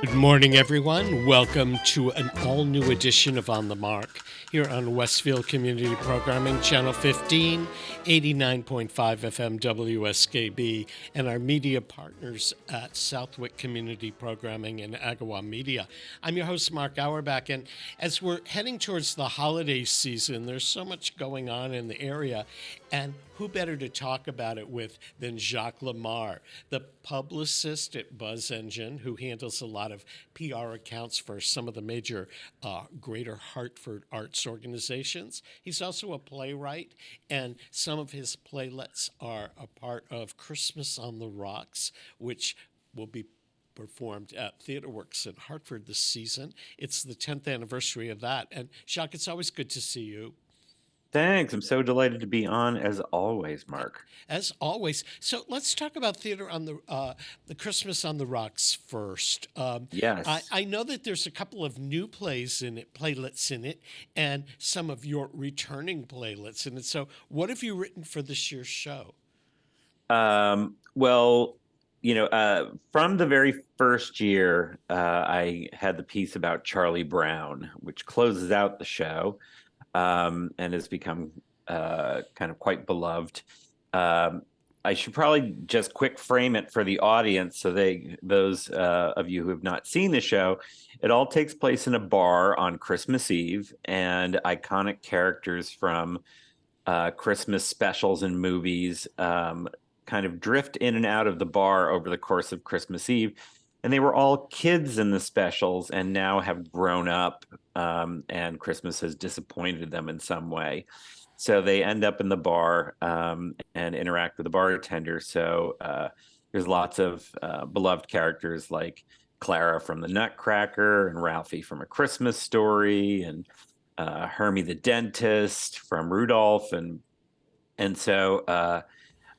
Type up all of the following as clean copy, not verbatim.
Good morning, everyone. Welcome to an all-new edition of On the Mark here on Westfield Community Programming, Channel 15, 89.5 FM WSKB, and our media partners at Southwick Community Programming and Agawa Media. I'm your host, Mark Auerbach, and as we're heading towards the holiday season, there's so much going on in the area, and who better to talk about it with than Jacques Lamarre, the publicist at Buzz Engine, who handles a lot of PR accounts for some of the major Greater Hartford arts organizations. He's also a playwright, and some of his playlets are a part of Christmas on the Rocks, which will be performed at TheaterWorks in Hartford this season. It's the 10th anniversary of that. And Jacques, it's always good to see you. Thanks. I'm so delighted to be on as always, Mark. As always. So let's talk about theater on the Christmas on the Rocks first. Yes. I know that there's a couple of new plays in it, playlets in it, and some of your returning playlets in it. So what have you written for this year's show? Well, from the very first year, I had the piece about Charlie Brown, which closes out the show, and has become kind of quite beloved. I should probably just quick frame it for the audience, so those of you who have not seen the show, it all takes place in a bar on Christmas Eve, and iconic characters from Christmas specials and movies kind of drift in and out of the bar over the course of Christmas Eve. And they were all kids in the specials and now have grown up, and Christmas has disappointed them in some way. So they end up in the bar and interact with the bartender. So there's lots of beloved characters like Clara from the Nutcracker and Ralphie from A Christmas Story and Hermie the dentist from Rudolph. And so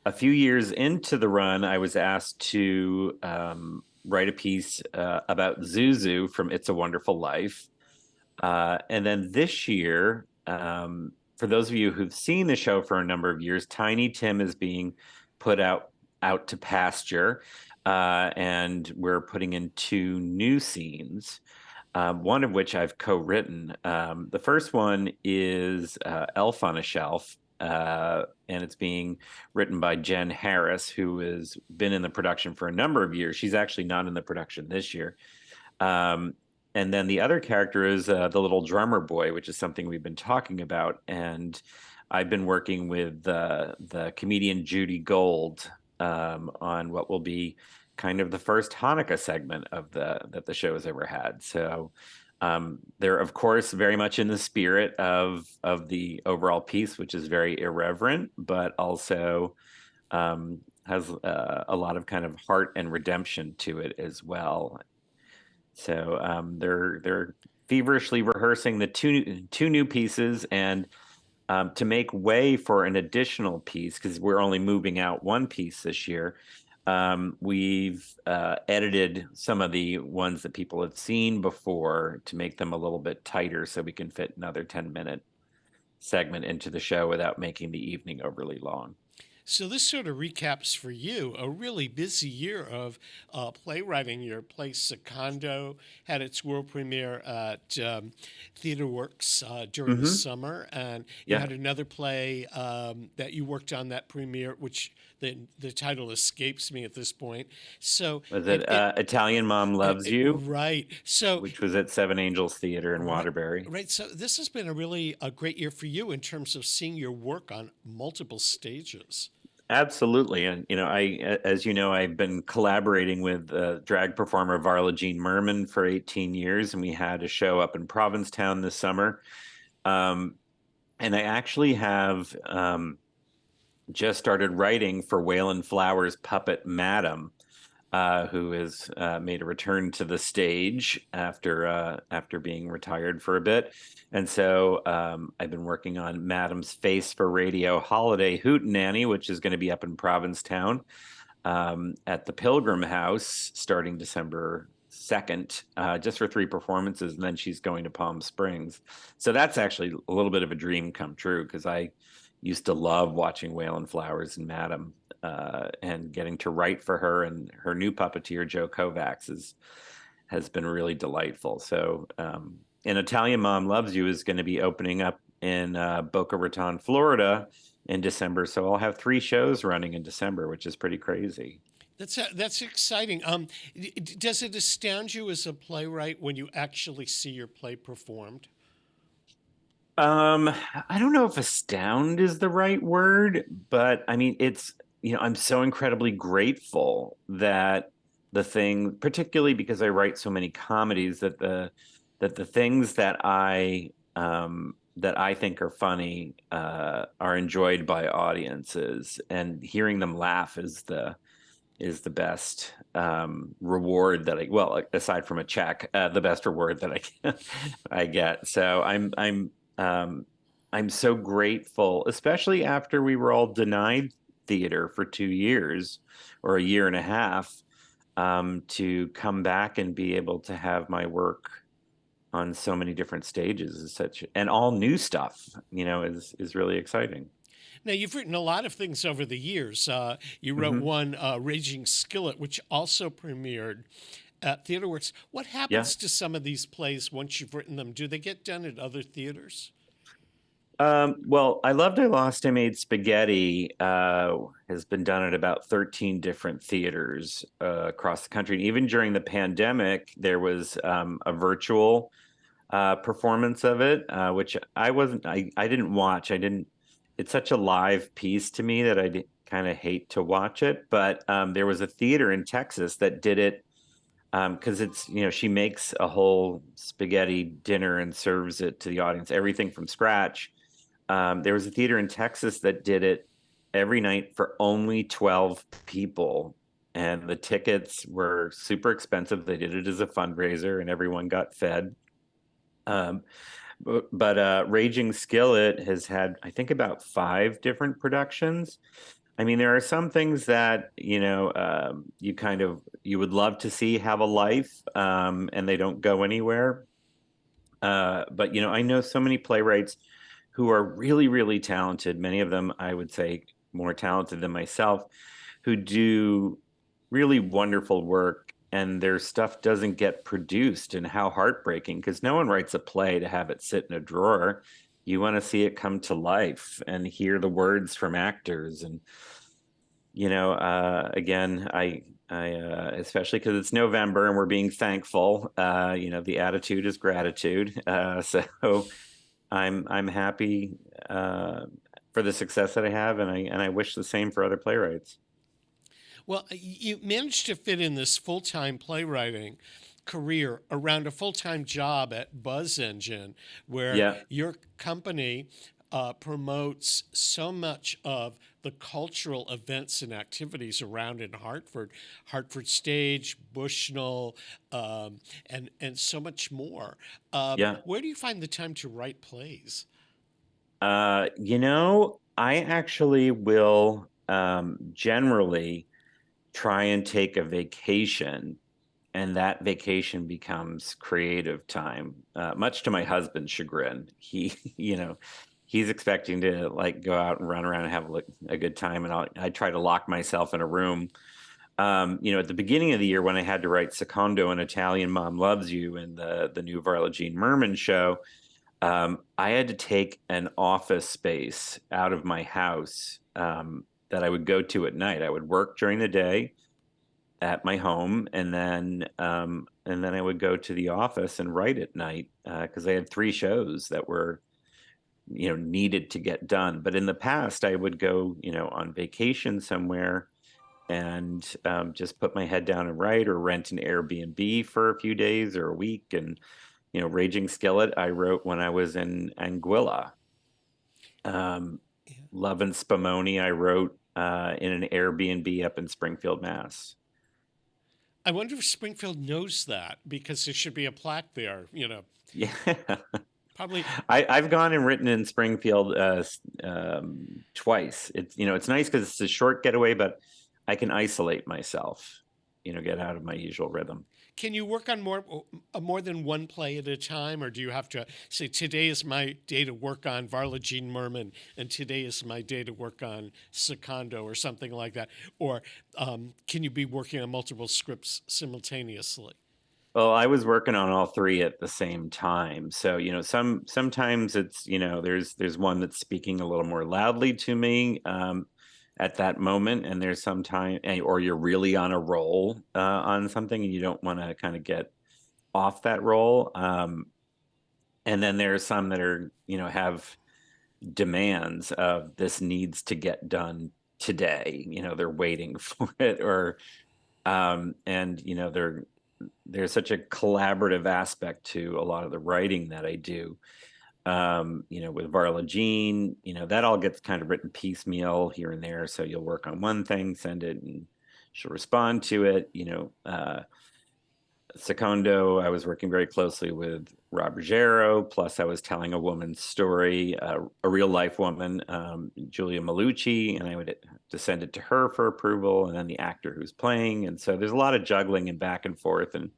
a few years into the run, I was asked to write a piece about Zuzu from It's a Wonderful Life. And then this year, for those of you who've seen the show for a number of years, Tiny Tim is being put out to pasture, and we're putting in two new scenes, one of which I've co-written. The first one is Elf on a Shelf, and it's being written by Jen Harris, who has been in the production for a number of years. She's actually not in the production this year. And then the other character is the little drummer boy, which is something we've been talking about. And I've been working with the comedian Judy Gold on what will be kind of the first Hanukkah segment of that the show has ever had. So they're, of course, very much in the spirit of the overall piece, which is very irreverent, but also has a lot of kind of heart and redemption to it as well. So they're feverishly rehearsing the two new pieces, and to make way for an additional piece, because we're only moving out one piece this year. We've edited some of the ones that people have seen before to make them a little bit tighter so we can fit another 10-minute segment into the show without making the evening overly long. So this sort of recaps for you a really busy year of playwriting. Your play Secondo had its world premiere at TheaterWorks during the summer, and you Yeah. had another play that you worked on that premiere, which the title escapes me at this point. So Was it Italian Mom Loves You, right. So which was at Seven Angels Theater in right, Waterbury? right. So this has been a great year for you in terms of seeing your work on multiple stages. Absolutely. And, as you know, I've been collaborating with drag performer Varla Jean Merman for 18 years, and we had a show up in Provincetown this summer. And I actually have just started writing for Wayland Flowers' puppet Madam, who has made a return to the stage after being retired for a bit. And so I've been working on Madam's Face for Radio Holiday Hootenanny, which is going to be up in Provincetown at the Pilgrim House starting December 2nd, just for 3 performances, and then she's going to Palm Springs. So that's actually a little bit of a dream come true, because I used to love watching Wayland Flowers and Madam. and getting to write for her and her new puppeteer Joe Kovacs has been really delightful. So, an Italian Mom Loves You is going to be opening up in Boca Raton, Florida, in December. So I'll have 3 shows running in December, which is pretty crazy. That's exciting. Does it astound you as a playwright when you actually see your play performed? Um, I don't know if astound is the right word, but I mean, I'm so incredibly grateful that the thing, particularly because I write so many comedies, that the things that I think are funny are enjoyed by audiences, and hearing them laugh is the best reward that well, aside from a check, the best reward that I get. So um, I'm so grateful, especially after we were all denied theater for 2 years or a year and a half, to come back and be able to have my work on so many different stages is such, and all new stuff, is really exciting. Now, you've written a lot of things over the years. You wrote Hmm. one, Raging Skillet, which also premiered at TheaterWorks. What Yeah. happens to some of these plays once you've written them? Do they get done at other theaters? Well, I Loved I Lost I Made Spaghetti has been done at about 13 different theaters across the country. And even during the pandemic, there was a virtual performance of it, which I didn't watch. I didn't, it's such a live piece to me that I kind of hate to watch it. But there was a theater in Texas that did it because she makes a whole spaghetti dinner and serves it to the audience, everything from scratch. There was a theater in Texas that did it every night for only 12 people. And the tickets were super expensive. They did it as a fundraiser and everyone got fed. Um, but Raging Skillet has had, I think, about 5 different productions. I mean, there are some things that, you would love to see have a life, and they don't go anywhere. But I know so many playwrights who are really, really talented. Many of them, I would say, more talented than myself, who do really wonderful work, and their stuff doesn't get produced. And how heartbreaking! Because no one writes a play to have it sit in a drawer. You want to see it come to life and hear the words from actors. And again, I especially because it's November and we're being thankful. The attitude is gratitude. So I'm happy for the success that I have, and I wish the same for other playwrights. Well, you managed to fit in this full time playwriting career around a full time job at Buzz Engine, where Yeah, your company promotes so much of the cultural events and activities around in Hartford, Hartford Stage, Bushnell, and so much more. yeah. Where do you find the time to write plays? I actually will generally try and take a vacation, and that vacation becomes creative time, much to my husband's chagrin. He's expecting to like go out and run around and have a good time, and I try to lock myself in a room. At the beginning of the year when I had to write Secondo, An Italian Mom Loves You, and the new Varla Jean Merman show, I had to take an office space out of my house that I would go to at night. I would work during the day at my home, and then I would go to the office and write at night because I had 3 shows that were needed to get done. But in the past, I would go on vacation somewhere and just put my head down and write, or rent an Airbnb for a few days or a week. And Raging Skillet I wrote when I was in Anguilla. Um, Yeah. Love and Spumoni I wrote in an Airbnb up in Springfield, Mass. I wonder if Springfield knows that because there should be a plaque there. Yeah. Probably. I've gone and written in Springfield twice. It's nice because it's a short getaway, but I can isolate myself. get out of my usual rhythm. Can you work on more than one play at a time, or do you have to say today is my day to work on Varla Jean Merman, and today is my day to work on Secondo, or something like that? Or can you be working on multiple scripts simultaneously? Well, I was working on all three at the same time. So, sometimes it's, there's one that's speaking a little more loudly to me at that moment, and there's some time, or you're really on a roll on something, and you don't want to kind of get off that roll. And then there's some that are, have demands of this needs to get done today. They're waiting for it, or and there's such a collaborative aspect to a lot of the writing that I do. With Varla Jean, that all gets kind of written piecemeal here and there. So you'll work on one thing, send it, and she'll respond to it. Secondo, I was working very closely with Rob Ruggiero, plus I was telling a woman's story, a real life woman, Julia Malucci, and I would to send it to her for approval, and then the actor who's playing. And so there's a lot of juggling and back and forth and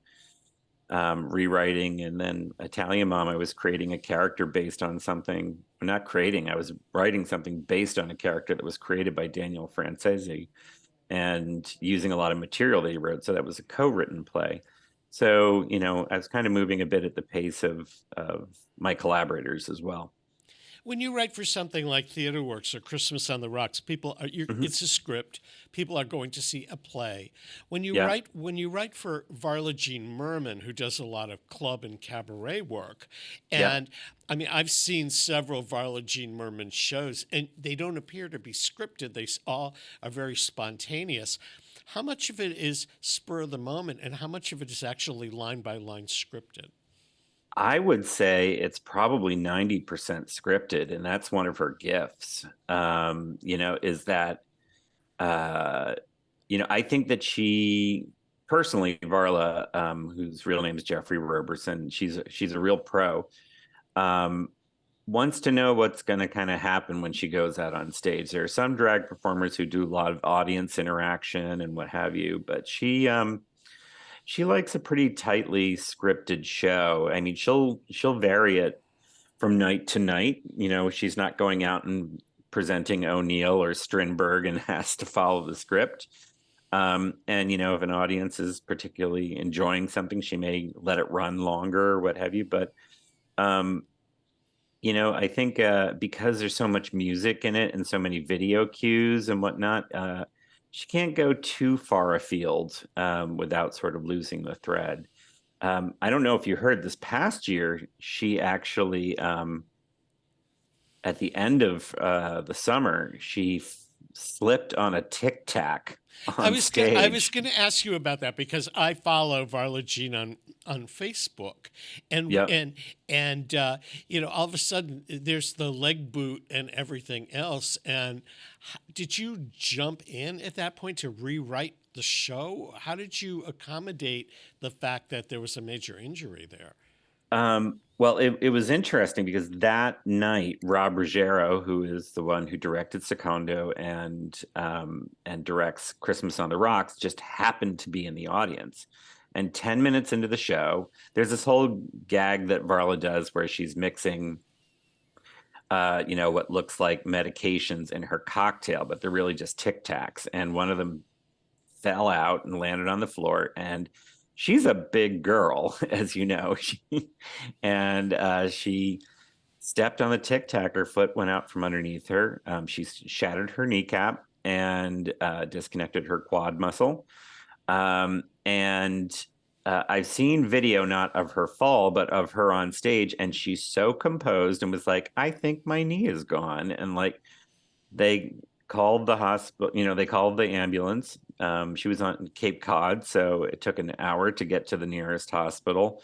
rewriting. And then Italian Mom, I was creating a character based on something, not creating, I was writing something based on a character that was created by Daniel Francesi and using a lot of material that he wrote. So that was a co-written play. So, I was kind of moving a bit at the pace of my collaborators as well. When you write for something like Theater Works or Christmas on the Rocks, Mm-hmm. it's a script. People are going to see a play. Yeah, When you write for Varla Jean Merman, who does a lot of club and cabaret work, yeah. and I mean, I've seen several Varla Jean Merman shows, and they don't appear to be scripted. They all are very spontaneous. How much of it is spur of the moment, and how much of it is actually line by line scripted? I would say it's probably 90% scripted, and that's one of her gifts. Is that uh, I think that she personally, Varla, whose real name is Jeffrey Roberson, she's a real pro. Um, wants to know what's going to kind of happen when she goes out on stage. There are some drag performers who do a lot of audience interaction and what have you, but she likes a pretty tightly scripted show. I mean, she'll vary it from night to night. She's not going out and presenting O'Neill or Strindberg and has to follow the script. And if an audience is particularly enjoying something, she may let it run longer or what have you. But um, I think because there's so much music in it and so many video cues and whatnot, she can't go too far afield without sort of losing the thread. I don't know if you heard this past year, she actually, at the end of the summer, she slipped on a tic tac on I was stage. going to ask you about that because I follow Varla Jean on Facebook, and Yep. and and all of a sudden there's the leg boot and everything else. And did you jump in at that point to rewrite the show? How did you accommodate the fact that there was a major injury there? Well, it was interesting because that night, Rob Ruggiero, who is the one who directed Secondo and directs Christmas on the Rocks, just happened to be in the audience. And 10 minutes into the show, there's this whole gag that Varla does where she's mixing what looks like medications in her cocktail, but they're really just Tic Tacs. And one of them fell out and landed on the floor. And she's a big girl, as you know. She stepped on the Tic Tac. Her foot went out from underneath her. She shattered her kneecap and disconnected her quad muscle. And I've seen video not of her fall, but of her on stage, and she's so composed and was like, "I think my knee is gone," and like they called the hospital, they called the ambulance. She was on Cape Cod, so it took an hour to get to the nearest hospital.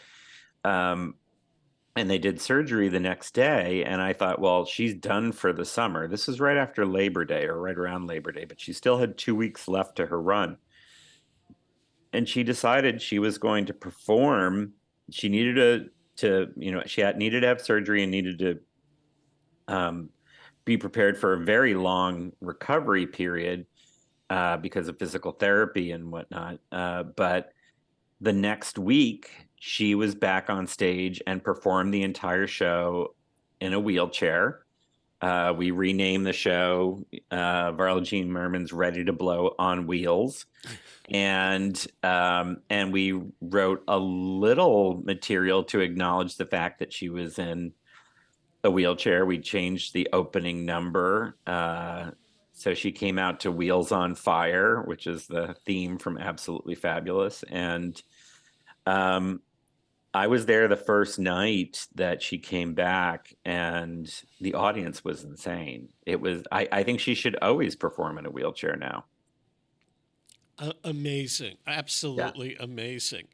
Um, and they did surgery the next day. And I thought, well, she's done for the summer. This was right after Labor Day or right around Labor Day, but she still had 2 weeks left to her run. And she decided she was going to perform. She needed she had needed to have surgery and needed to um, be prepared for a very long recovery period. because of physical therapy and whatnot. But the next week, she was back on stage and performed the entire show in a wheelchair. We renamed the show Varla Jean Merman's Ready to Blow on Wheels. And we wrote a little material to acknowledge the fact that she was in a wheelchair. We changed the opening number. So she came out to Wheels on Fire, which is the theme from Absolutely Fabulous. And I was there the first night that she came back, and the audience was insane. It was, I think she should always perform in a wheelchair now. Amazing. Yeah. Absolutely amazing.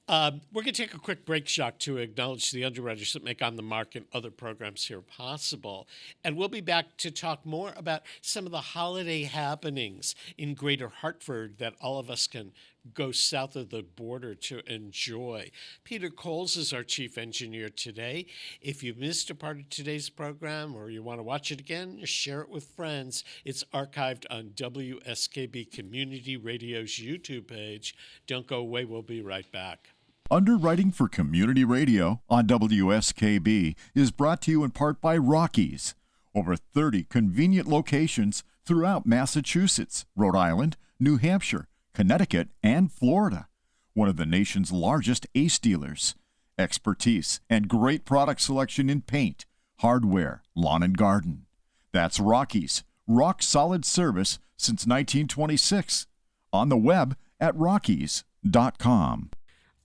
We're going to take a quick break, Jacques, to acknowledge the underwriters that make On the Mark and other programs here possible. And we'll be back to talk more about some of the holiday happenings in Greater Hartford that all of us can go south of the border to enjoy. Peter Coles is our chief engineer today. If you missed a part of today's program or you want to watch it again, share it with friends. It's archived on WSKB Community Radio's YouTube page. Don't go away. We'll be right back. Underwriting for Community Radio on WSKB is brought to you in part by Rockies. Over 30 convenient locations throughout Massachusetts, Rhode Island, New Hampshire, Connecticut, and Florida. One of the nation's largest ACE dealers. Expertise and great product selection in paint, hardware, lawn and garden. That's Rockies. Rock solid service since 1926. On the web at rockies.com.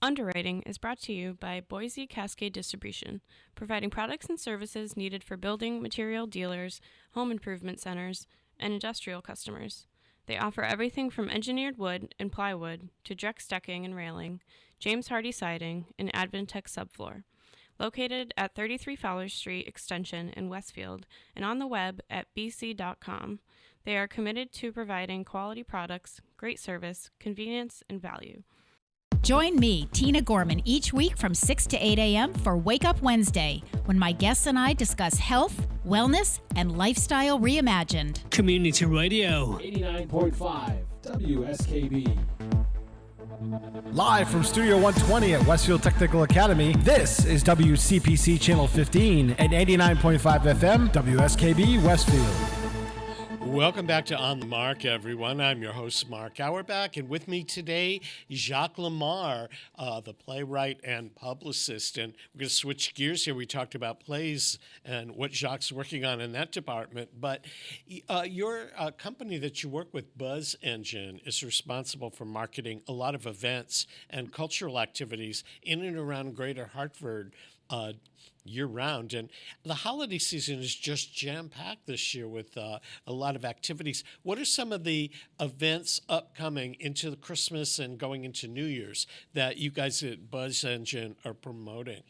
Underwriting is brought to you by Boise Cascade Distribution, providing products and services needed for building material dealers, home improvement centers, and industrial customers. They offer everything from engineered wood and plywood to Drex decking and railing, James Hardie siding, and Advantech subfloor. Located at 33 Fowler Street Extension in Westfield and on the web at bc.com, they are committed to providing quality products, great service, convenience, and value. Join me, Tina Gorman, each week from 6 to 8 a.m. for Wake Up Wednesday, when my guests and I discuss health, wellness, and lifestyle reimagined. Community Radio. 89.5 WSKB. Live from Studio 120 at Westfield Technical Academy, this is WCPC Channel 15 and 89.5 FM WSKB Westfield. Welcome back to On the Mark, everyone. I'm your host, Mark Auerbach, and with me today, Jacques Lamarre, the playwright and publicist. And we're going to switch gears here. We talked about plays and what Jacques' working on in that department. But your company that you work with, Buzz Engine, is responsible for marketing a lot of events and cultural activities in and around Greater Hartford year-round. And the holiday season is just jam-packed this year with a lot of activities. What are some of the events upcoming into the Christmas and going into New Year's that you guys at Buzz Engine are promoting?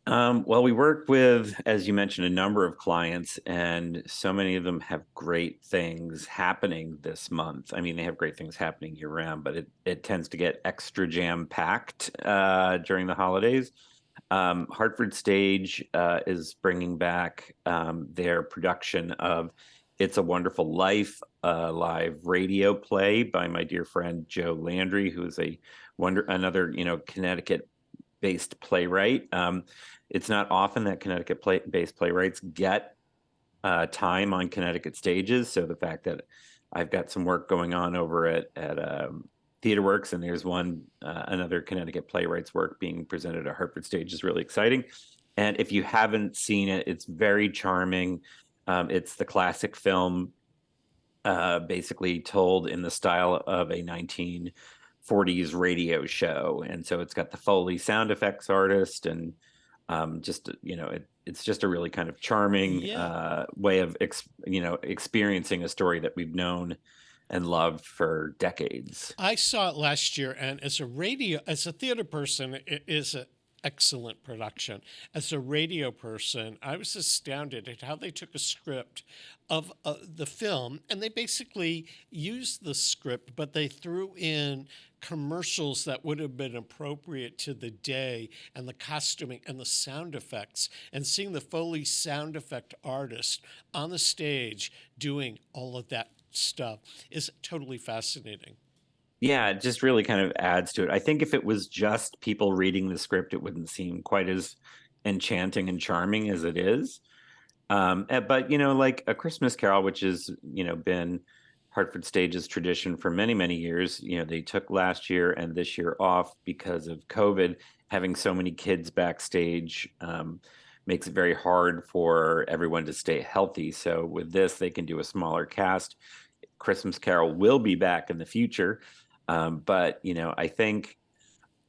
Well, we work with, as you mentioned, a number of clients, and so many of them have great things happening this month. I mean, they have great things happening year-round, but it tends to get extra jam-packed during the holidays. Hartford Stage is bringing back their production of It's a Wonderful Life, a live radio play by my dear friend Joe Landry, who is another Connecticut-based playwright. It's not often that Connecticut-based playwrights get time on Connecticut stages, so the fact that I've got some work going on over at Theater Works, and there's another Connecticut playwright's work being presented at Hartford Stage is really exciting. And if you haven't seen it, it's very charming. It's the classic film, basically told in the style of a 1940s radio show. And so it's got the Foley sound effects artist, and it's just a really kind of charming way of experiencing a story that we've known and loved for decades. I saw it last year, and as a theater person, it is an excellent production. As a radio person, I was astounded at how they took a script of the film, and they basically used the script, but they threw in commercials that would have been appropriate to the day, and the costuming and the sound effects, and seeing the Foley sound effect artist on the stage doing all of that stuff is totally fascinating. Yeah, it just really kind of adds to it. I think if it was just people reading the script, it wouldn't seem quite as enchanting and charming as it is. But, like A Christmas Carol, which has, been Hartford Stage's tradition for many, many years, they took last year and this year off because of COVID. Having so many kids backstage makes it very hard for everyone to stay healthy. So with this, they can do a smaller cast. Christmas Carol will be back in the future. But I think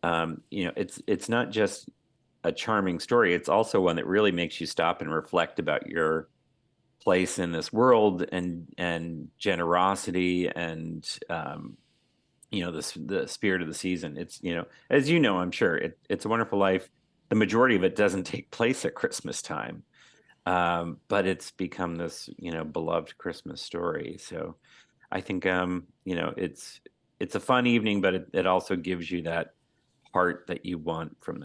it's not just a charming story. It's also one that really makes you stop and reflect about your place in this world and generosity and the spirit of the season. It's as I'm sure it's a Wonderful Life. The majority of it doesn't take place at Christmas time, but it's become this beloved Christmas story. So I think it's a fun evening, but it also gives you that heart that you want from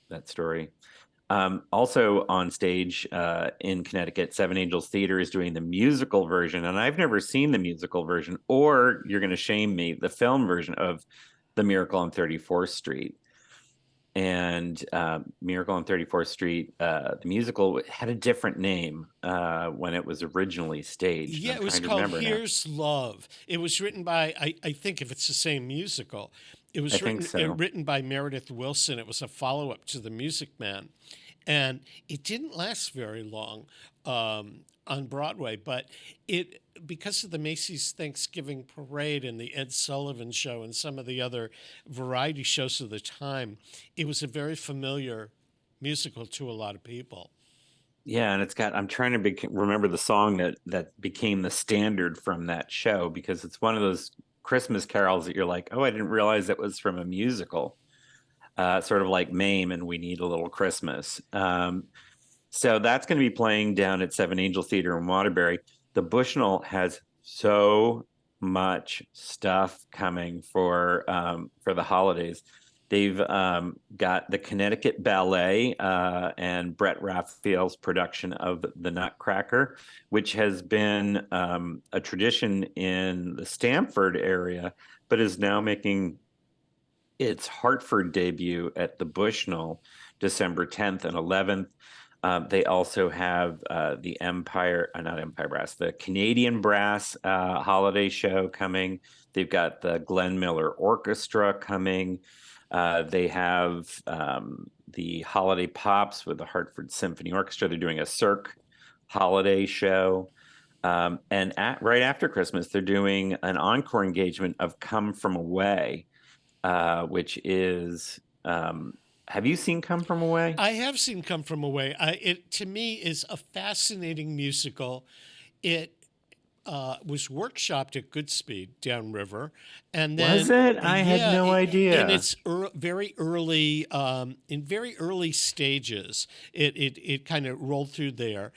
that story. Also on stage in Connecticut, Seven Angels Theater is doing the musical version, and I've never seen the musical version, or you're going to shame me, the film version of The Miracle on 34th Street. And Miracle on 34th Street, the musical had a different name when it was originally staged. Yeah, it was called Here's Love. It was written by, I think if it's the same musical, it was written by Meredith Willson. It was a follow-up to The Music Man. And it didn't last very long on Broadway, but because of the Macy's Thanksgiving Parade and the Ed Sullivan Show and some of the other variety shows of the time, it was a very familiar musical to a lot of people. Yeah, and I'm trying to remember the song that became the standard from that show, because it's one of those Christmas carols that you're like, oh, I didn't realize it was from a musical. Sort of like Mame and We Need a Little Christmas. So that's going to be playing down at Seven Angel Theater in Waterbury. The Bushnell has so much stuff coming for the holidays. They've got the Connecticut Ballet and Brett Raphael's production of The Nutcracker, which has been a tradition in the Stamford area, but is now making its Hartford debut at the Bushnell, December 10th and 11th. They also have the the Canadian Brass holiday show coming. They've got the Glenn Miller Orchestra coming. They have the Holiday Pops with the Hartford Symphony Orchestra. They're doing a Cirque holiday show. And right after Christmas, they're doing an encore engagement of Come From Away, which is have you seen Come From Away? I have seen Come From Away. It to me is a fascinating musical. It was workshopped at Goodspeed downriver, and then was it? I had no idea. In its very early stages, it kind of rolled through there.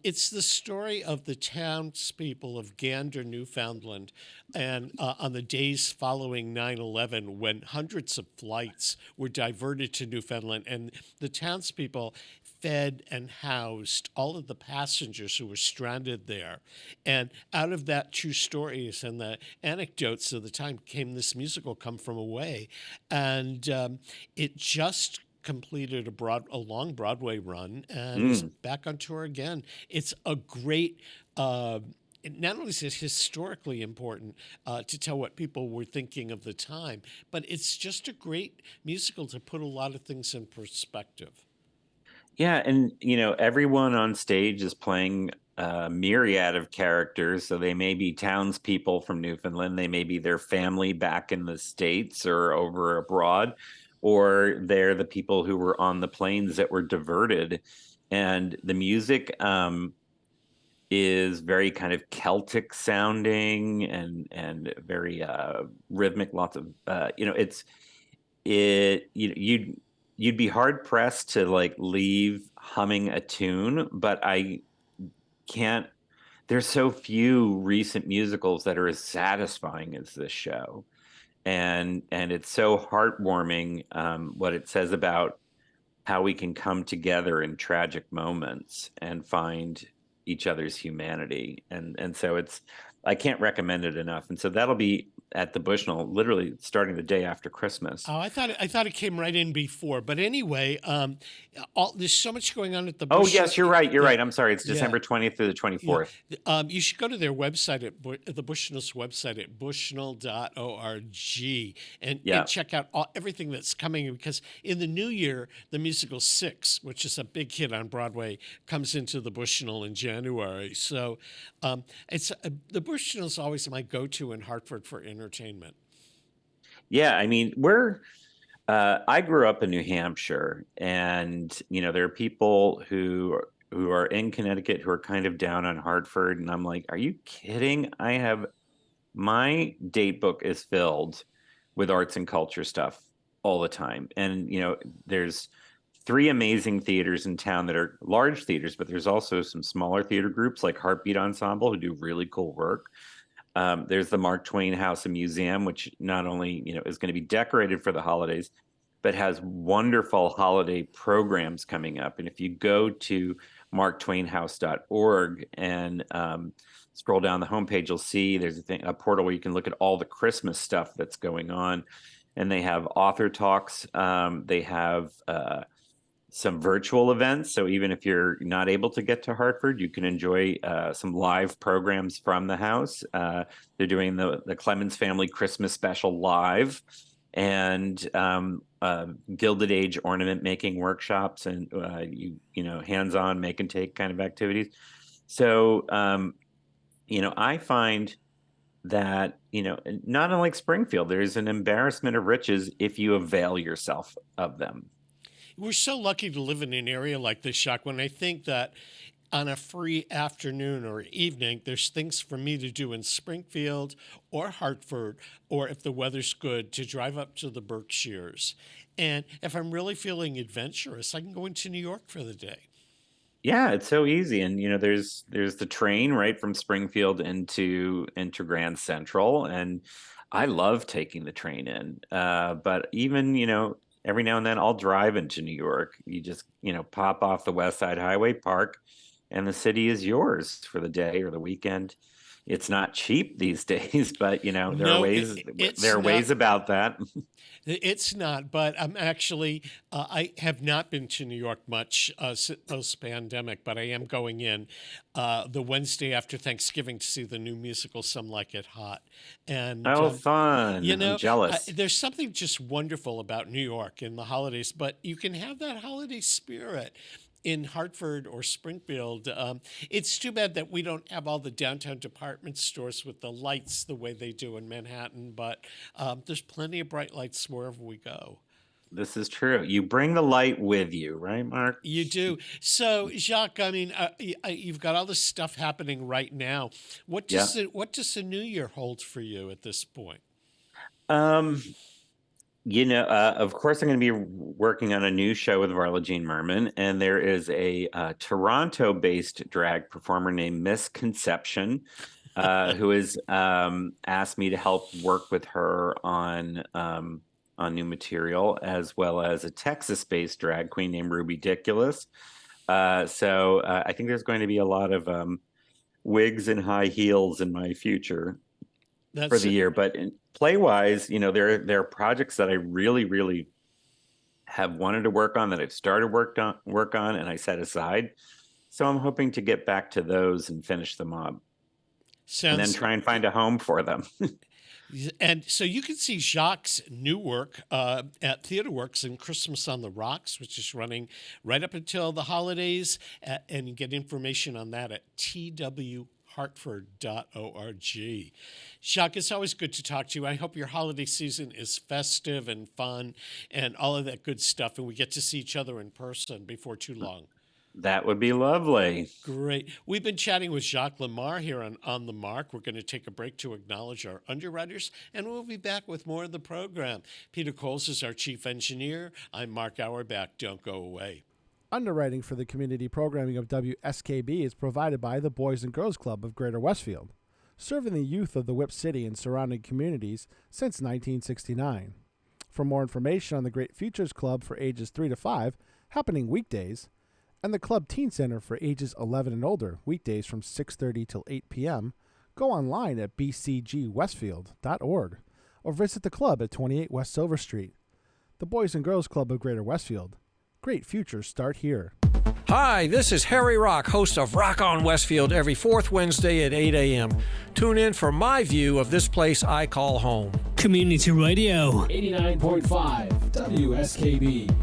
It's the story of the townspeople of Gander, Newfoundland, and on the days following 9/11, when hundreds of flights were diverted to Newfoundland, and the townspeople fed and housed all of the passengers who were stranded there. And out of that true stories and the anecdotes of the time came this musical, Come From Away. And it just completed a long Broadway run and is back on tour again. It's a great... not only is it historically important to tell what people were thinking of the time, but it's just a great musical to put a lot of things in perspective. Yeah, and everyone on stage is playing a myriad of characters. So they may be townspeople from Newfoundland, they may be their family back in the States or over abroad, or they're the people who were on the planes that were diverted. And the music is very kind of Celtic sounding and very rhythmic. Lots of you'd be hard pressed to like leave humming a tune, but I can't. There's so few recent musicals that are as satisfying as this show, and it's so heartwarming what it says about how we can come together in tragic moments and find each other's humanity. And so I can't recommend it enough. And so that'll be at the Bushnell, literally starting the day after Christmas. Oh, I thought it came right in before. But anyway, there's so much going on at the Oh, Bushnell. yes, you're right. You're right. I'm sorry. It's Yeah. December 20th through the 24th. You should go to their website the Bushnell's website at bushnell.org and check out everything that's coming, because in the new year, the musical Six, which is a big hit on Broadway, comes into the Bushnell in January. So it's the Bushnell's always my go-to in Hartford for entertainment. Yeah, I mean, I grew up in New Hampshire, and there are people who are in Connecticut who are kind of down on Hartford, and I'm like, are you kidding? My date book is filled with arts and culture stuff all the time, and there's 3 amazing theaters in town that are large theaters, but there's also some smaller theater groups like Heartbeat Ensemble who do really cool work. There's the Mark Twain House and Museum, which not only is going to be decorated for the holidays, but has wonderful holiday programs coming up. And if you go to marktwainhouse.org and scroll down the homepage, you'll see there's a portal where you can look at all the Christmas stuff that's going on. And they have author talks. They have some virtual events. So even if you're not able to get to Hartford, you can enjoy some live programs from the house. They're doing the Clemens Family Christmas Special live, and Gilded Age ornament making workshops, and hands-on make and take kind of activities. So I find that not unlike Springfield, there's an embarrassment of riches if you avail yourself of them. We're so lucky to live in an area like this, Jacques, when I think that on a free afternoon or evening, there's things for me to do in Springfield or Hartford, or if the weather's good, to drive up to the Berkshires. And if I'm really feeling adventurous, I can go into New York for the day. Yeah, it's so easy. And there's the train right from Springfield into Grand Central, and I love taking the train in. But even every now and then I'll drive into New York. You just, pop off the West Side Highway, park, and the city is yours for the day or the weekend. It's not cheap these days, but there are ways about that. It's not, but I'm actually, I have not been to New York much post-pandemic, but I am going in the Wednesday after Thanksgiving to see the new musical Some Like It Hot. And fun. I'm jealous. There's something just wonderful about New York in the holidays, but you can have that holiday spirit in Hartford or Springfield. It's too bad that we don't have all the downtown department stores with the lights the way they do in Manhattan, but there's plenty of bright lights wherever we go. This is true. You bring the light with you, right, Mark? You do. So, Jacques, I mean, you've got all this stuff happening right now. What does the new year hold for you at this point? Of course, I'm going to be working on a new show with Varla Jean Merman, and there is a Toronto-based drag performer named Miss Conception, who has asked me to help work with her on new material, as well as a Texas-based drag queen named Ruby Diculous. So I think there's going to be a lot of wigs and high heels in my future for the year, but play-wise, there are projects that I really, really have wanted to work on, that I've started work on, and I set aside. So I'm hoping to get back to those and finish them up, and then try and find a home for them. And so you can see Jacques' new work at TheaterWorks and Christmas on the Rocks, which is running right up until the holidays, and you get information on that at twhartford.org. Jacques, it's always good to talk to you. I hope your holiday season is festive and fun and all of that good stuff, and we get to see each other in person before too long. That would be lovely. Great. We've been chatting with Jacques Lamarre here on The Mark. We're going to take a break to acknowledge our underwriters, and we'll be back with more of the program. Peter Coles is our chief engineer. I'm Mark Auerbach. Don't go away. Underwriting for the community programming of WSKB is provided by the Boys and Girls Club of Greater Westfield, serving the youth of the Whip City and surrounding communities since 1969. For more information on the Great Futures Club for ages 3 to 5, happening weekdays, and the Club Teen Center for ages 11 and older, weekdays from 6:30 till 8 p.m. Go online at bcgwestfield.org or visit the club at 28 West Silver Street. The Boys and Girls Club of Greater Westfield. Great futures start here. Hi, this is Harry Rock, host of Rock on Westfield every fourth Wednesday at 8 a.m. Tune in for my view of this place I call home. Community Radio. 89.5 WSKB.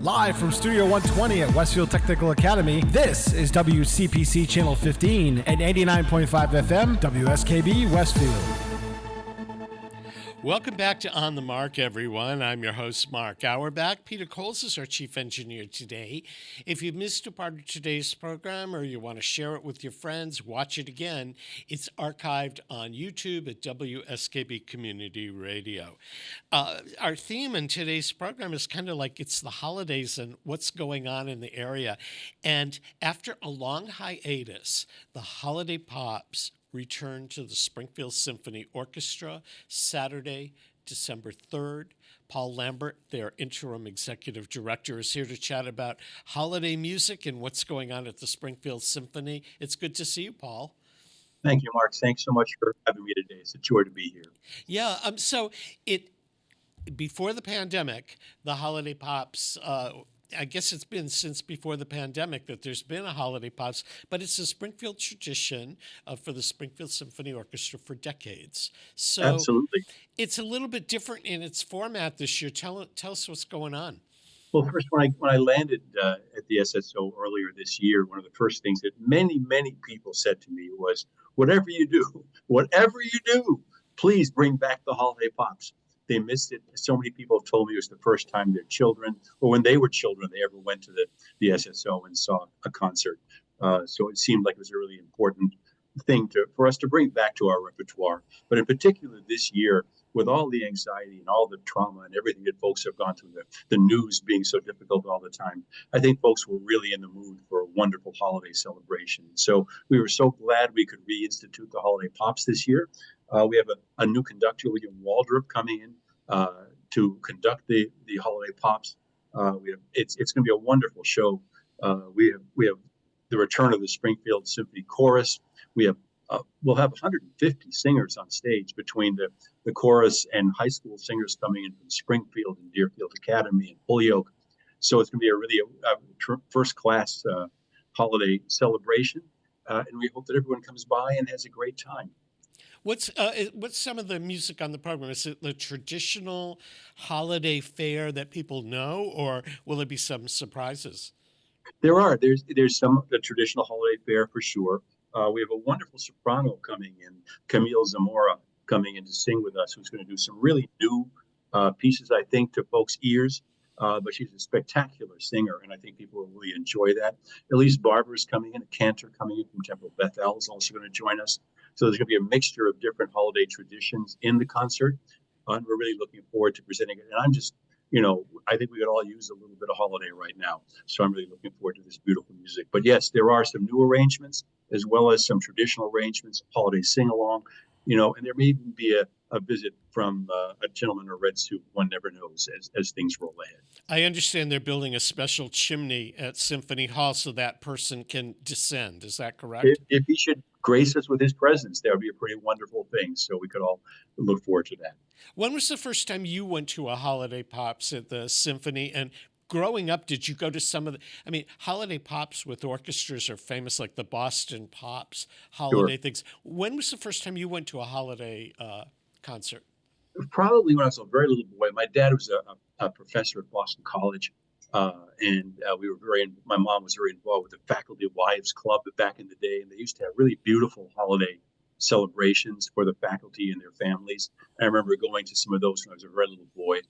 Live from Studio 120 at Westfield Technical Academy, this is WCPC Channel 15 and 89.5 FM WSKB Westfield. Welcome back to On the Mark, everyone. I'm your host, Mark Auerbach. Peter Coles is our chief engineer today. If you missed a part of today's program or you want to share it with your friends, watch it again. It's archived on YouTube at WSKB Community Radio. Our theme in today's program is kind of like it's the holidays and what's going on in the area. And after a long hiatus, the Holiday Pops return to the Springfield Symphony Orchestra Saturday, December 3rd. Paul Lambert, their interim executive director, is here to chat about holiday music and what's going on at the Springfield Symphony. It's good to see you, Paul. Thank you, Mark. Thanks so much for having me today. It's a joy to be here. Yeah, before the pandemic, the Holiday Pops, I guess it's been since before the pandemic that there's been a Holiday Pops, but it's a Springfield tradition for the Springfield Symphony Orchestra for decades. So Absolutely. It's a little bit different in its format this year. Tell us what's going on. Well, first, when I landed at the SSO earlier this year, one of the first things that many people said to me was, whatever you do, please bring back the Holiday Pops. They missed it. So many people have told me it was the first time their children, or when they were children, they ever went to the SSO and saw a concert. So it seemed like it was a really important thing for us to bring back to our repertoire. But in particular this year, with all the anxiety and all the trauma and everything that folks have gone through, the news being so difficult all the time, I think folks were really in the mood for a wonderful holiday celebration. So we were so glad we could reinstitute the Holiday Pops this year. We have a new conductor, William Waldrop, coming in to conduct the Holiday Pops. It's going to be a wonderful show. We have the return of the Springfield Symphony Chorus. We'll have 150 singers on stage between the chorus and high school singers coming in from Springfield and Deerfield Academy and Holyoke. So it's going to be a really first-class holiday celebration, and we hope that everyone comes by and has a great time. What's some of the music on the program? Is it the traditional holiday fare that people know, or will there be some surprises? There's some of the traditional holiday fare for sure. We have a wonderful soprano coming in, Camille Zamora, coming in to sing with us, who's going to do some really new pieces, I think, to folks' ears. But she's a spectacular singer, and I think people will really enjoy that. Elise Barber is coming in, a cantor coming in from Temple Bethel is also going to join us. So there's going to be a mixture of different holiday traditions in the concert, and we're really looking forward to presenting it. And I'm just, I think we could all use a little bit of holiday right now. So I'm really looking forward to this beautiful music. But yes, there are some new arrangements as well as some traditional arrangements, holiday sing-along, and there may even be a visit from a gentleman in a red suit. One never knows as things roll ahead. I understand they're building a special chimney at Symphony Hall so that person can descend. Is that correct? If he should grace us with his presence, that would be a pretty wonderful thing. So we could all look forward to that. When was the first time you went to a Holiday Pops at the Symphony? And growing up, did you go to some of Holiday Pops with orchestras are famous, like the Boston Pops holiday things. When was the first time you went to a holiday concert? Probably when I was a very little boy. My dad was a professor at Boston College, and my mom was very involved with the Faculty Wives Club back in the day, and they used to have really beautiful holiday celebrations for the faculty and their families. I remember going to some of those when I was a very little boy.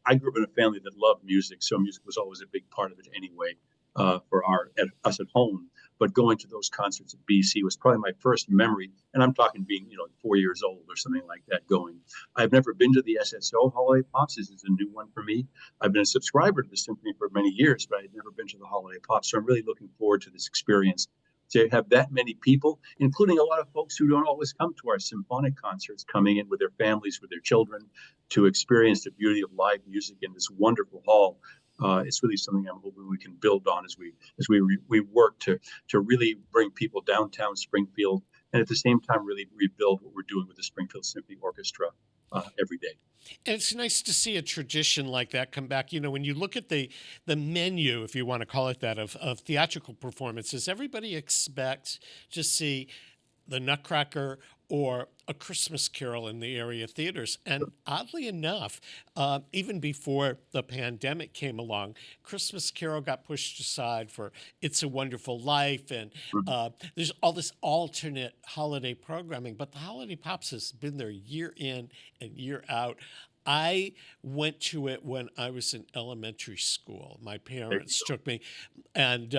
I grew up in a family that loved music, so music was always a big part of it anyway for us at home. But going to those concerts at BC was probably my first memory, and I'm talking being 4 years old or something like that going. I've never been to the SSO Holiday Pops. This is a new one for me. I've been a subscriber to the Symphony for many years, but I'd never been to the Holiday Pops, so I'm really looking forward to this experience. To have that many people, including a lot of folks who don't always come to our symphonic concerts, coming in with their families, with their children, to experience the beauty of live music in this wonderful hall. It's really something I'm hoping we can build on as we work to really bring people downtown Springfield, and at the same time really rebuild what we're doing with the Springfield Symphony Orchestra every day. And it's nice to see a tradition like that come back. You know, when you look at the menu, if you want to call it that, of theatrical performances, everybody expects to see the Nutcracker or A Christmas Carol in the area theaters. And oddly enough, even before the pandemic came along, Christmas Carol got pushed aside for It's a Wonderful Life. And there's all this alternate holiday programming, but the Holiday Pops has been there year in and year out. I went to it when I was in elementary school. My parents took me, and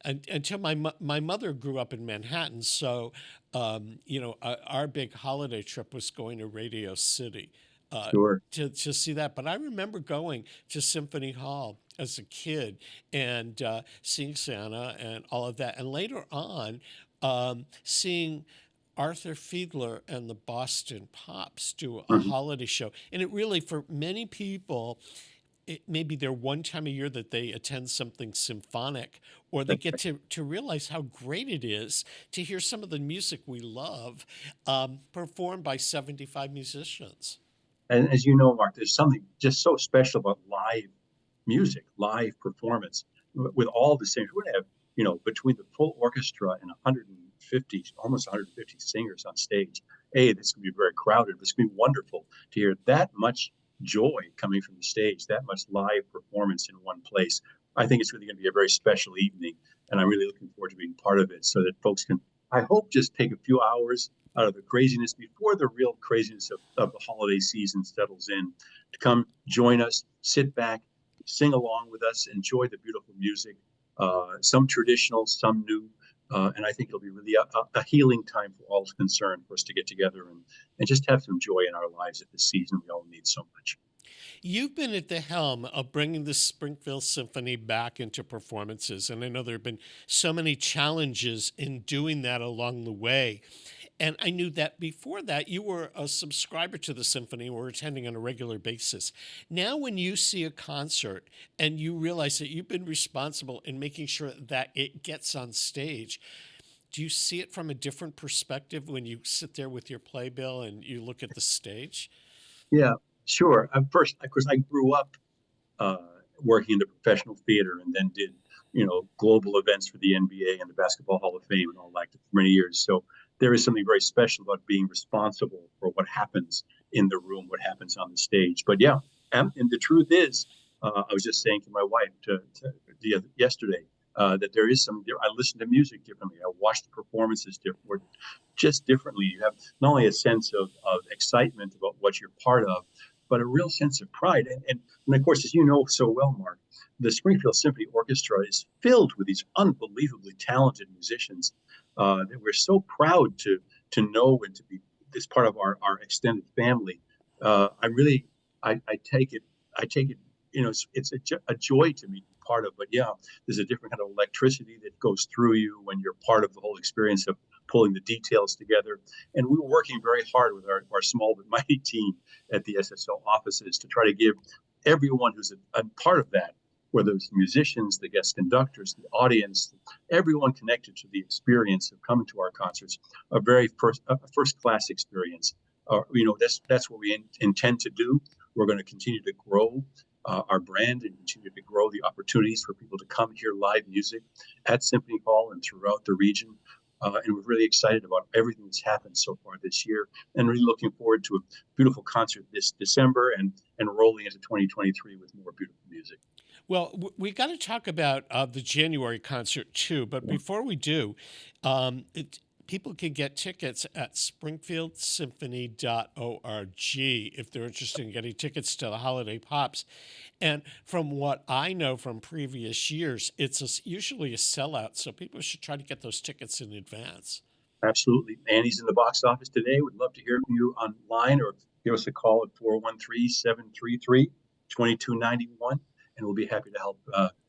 until my mother grew up in Manhattan, so our big holiday trip was going to Radio City to see that. But I remember going to Symphony Hall as a kid and seeing Santa and all of that, and later on seeing Arthur Fiedler and the Boston Pops do a holiday show. And it really, for many people, it may be their one time a year that they attend something symphonic, or they get to realize how great it is to hear some of the music we love performed by 75 musicians. And as you know, Mark, there's something just so special about live music, live performance with all the singers. We're going to have, between the full orchestra and 150, almost 150 singers on stage. This could be very crowded, but it's going to be wonderful to hear that much joy coming from the stage, that much live performance in one place. I think it's really going to be a very special evening, and I'm really looking forward to being part of it so that folks can, I hope, just take a few hours out of the craziness before the real craziness of the holiday season settles in, to come join us, sit back, sing along with us, enjoy the beautiful music, some traditional, some new. And I think it'll be really a healing time for all concerned for us to get together and just have some joy in our lives at this season we all need so much. You've been at the helm of bringing the Springfield Symphony back into performances, and I know there have been so many challenges in doing that along the way. And I knew that before that, you were a subscriber to the symphony or attending on a regular basis. Now, when you see a concert and you realize that you've been responsible in making sure that it gets on stage, do you see it from a different perspective when you sit there with your playbill and you look at the stage? Yeah, sure. First, of course, I grew up working in the professional theater and then did, global events for the NBA and the Basketball Hall of Fame and all that for many years. So there is something very special about being responsible for what happens in the room, what happens on the stage. But yeah, and the truth is, I was just saying to my wife yesterday that there is I listen to music differently. I watch the performances just differently. You have not only a sense of excitement about what you're part of, but a real sense of pride. And of course, as you know so well, Mark, the Springfield Symphony Orchestra is filled with these unbelievably talented musicians that we're so proud to know and to be this part of our extended family. I take it, it's a joy to be part of, but yeah, there's a different kind of electricity that goes through you when you're part of the whole experience of pulling the details together. And we were working very hard with our small but mighty team at the SSO offices to try to give everyone who's a part of that, whether it's the musicians, the guest conductors, the audience, everyone connected to the experience of coming to our concerts, a first-class experience. That's what we intend to do. We're going to continue to grow our brand and continue to grow the opportunities for people to come hear live music at Symphony Hall and throughout the region. And we're really excited about everything that's happened so far this year, and really looking forward to a beautiful concert this December and rolling into 2023 with more beautiful music. Well, we got to talk about the January concert too, but before we do, people can get tickets at springfieldsymphony.org if they're interested in getting tickets to the Holiday Pops. And from what I know from previous years, it's usually a sellout, so people should try to get those tickets in advance. Absolutely. Annie's in the box office today. We'd love to hear from you online or give us a call at 413-733-2291, and we'll be happy to help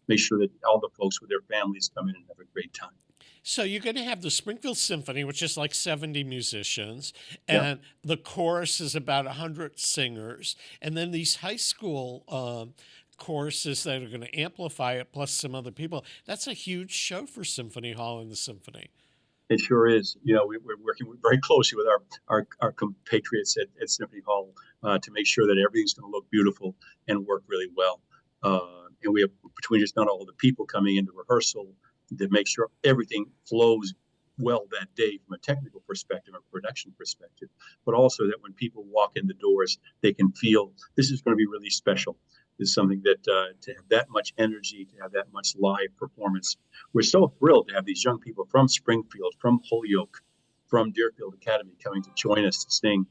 make sure that all the folks with their families come in and have a great time. So you're going to have the Springfield Symphony, which is like 70 musicians, and the chorus is about 100 singers, and then these high school choruses that are going to amplify it, plus some other people. That's a huge show for Symphony Hall and the Symphony. It sure is. We're working very closely with our compatriots at Symphony Hall to make sure that everything's going to look beautiful and work really well. And we have, between just not all the people coming into rehearsal, to make sure everything flows well that day from a technical perspective, a production perspective, but also that when people walk in the doors, they can feel this is going to be really special. This is something that to have that much energy, to have that much live performance. We're so thrilled to have these young people from Springfield, from Holyoke, from Deerfield Academy coming to join us to sing.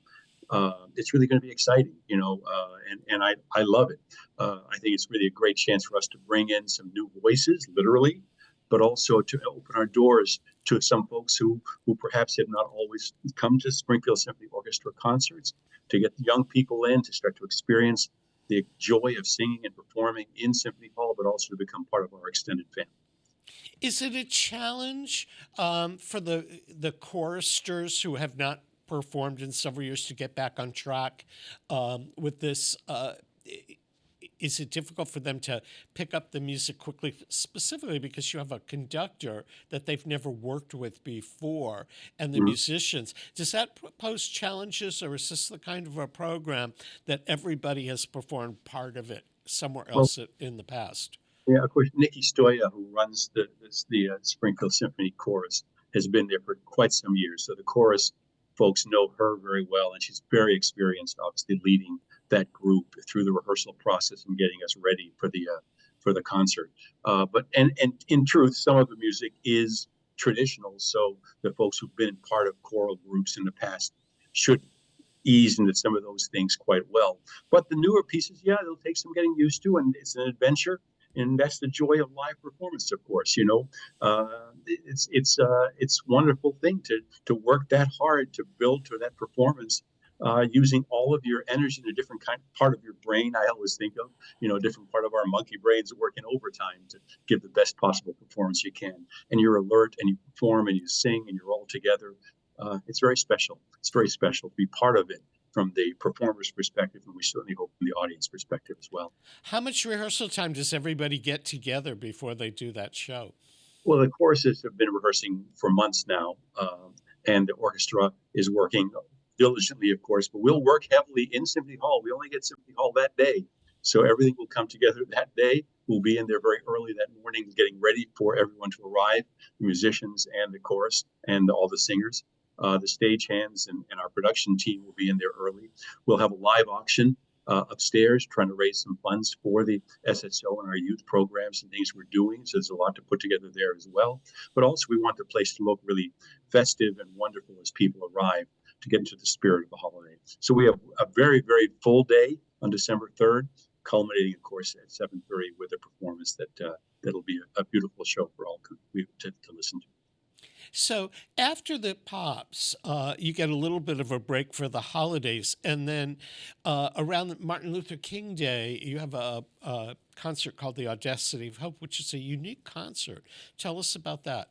It's really going to be exciting, and I love it. I think it's really a great chance for us to bring in some new voices, literally, but also to open our doors to some folks who perhaps have not always come to Springfield Symphony Orchestra concerts, to get the young people in to start to experience the joy of singing and performing in Symphony Hall, but also to become part of our extended family. Is it a challenge for the choristers who have not performed in several years to get back on track with this? Is it difficult for them to pick up the music quickly, specifically because you have a conductor that they've never worked with before and the musicians? Does that pose challenges, or is this the kind of a program that everybody has performed part of it somewhere else in the past? Yeah, of course, Nikki Stoya, who runs the Springfield Symphony Chorus, has been there for quite some years. So the chorus folks know her very well, and she's very experienced, obviously, leading that group through the rehearsal process and getting us ready for the concert. But in truth, some of the music is traditional, so the folks who've been part of choral groups in the past should ease into some of those things quite well. But the newer pieces, yeah, they'll take some getting used to, and it's an adventure. And that's the joy of live performance, of course. It's a wonderful thing to work that hard to build to that performance, using all of your energy in a different part of your brain. I always think of, a different part of our monkey brains working overtime to give the best possible performance you can. And you're alert, and you perform, and you sing, and you're all together. It's very special. It's very special to be part of it from the performer's perspective, and we certainly hope from the audience perspective as well. How much rehearsal time does everybody get together before they do that show? Well, the choruses have been rehearsing for months now, and the orchestra is working diligently, of course, but we'll work heavily in Symphony Hall. We only get Symphony Hall that day, so everything will come together that day. We'll be in there very early that morning getting ready for everyone to arrive, the musicians and the chorus and all the singers. The stagehands and our production team will be in there early. We'll have a live auction upstairs, trying to raise some funds for the SSO and our youth programs and things we're doing. So there's a lot to put together there as well. But also we want the place to look really festive and wonderful as people arrive, to get into the spirit of the holiday. So we have a very, very full day on December 3rd, culminating, of course, at 7:30 with a performance that'll be a beautiful show for all to listen to. So after the pops, you get a little bit of a break for the holidays, and then around Martin Luther King Day, you have a concert called The Audacity of Hope, which is a unique concert. Tell us about that.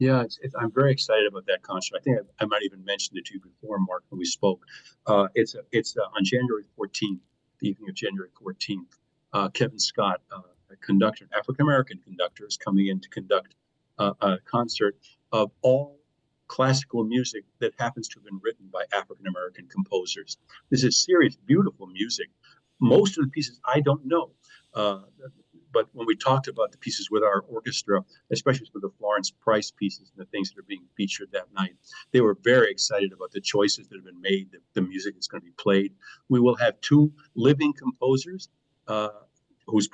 Yeah, I'm very excited about that concert. I think I might even mention it to you before, Mark, when we spoke. It's on January 14th, the evening of January 14th. Kevin Scott, a conductor, African-American conductor, is coming in to conduct a concert of all classical music that happens to have been written by African-American composers. This is serious, beautiful music. Most of the pieces I don't know, but when we talked about the pieces with our orchestra, especially with the Florence Price pieces and the things that are being featured that night, they were very excited about the choices that have been made, the music that's going to be played. We will have two living composers whose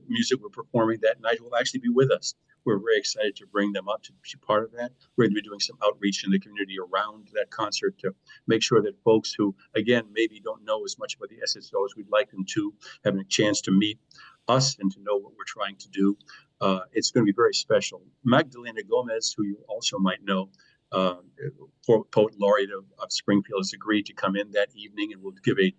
music we're performing that night who will actually be with us. We're very excited to bring them up to be part of that. We're going to be doing some outreach in the community around that concert to make sure that folks who, again, maybe don't know as much about the SSO as we'd like them to, have a chance to meet us and to know what we're trying to do. It's going to be very special. Magdalena Gomez, who you also might know, poet laureate of Springfield, has agreed to come in that evening and will give a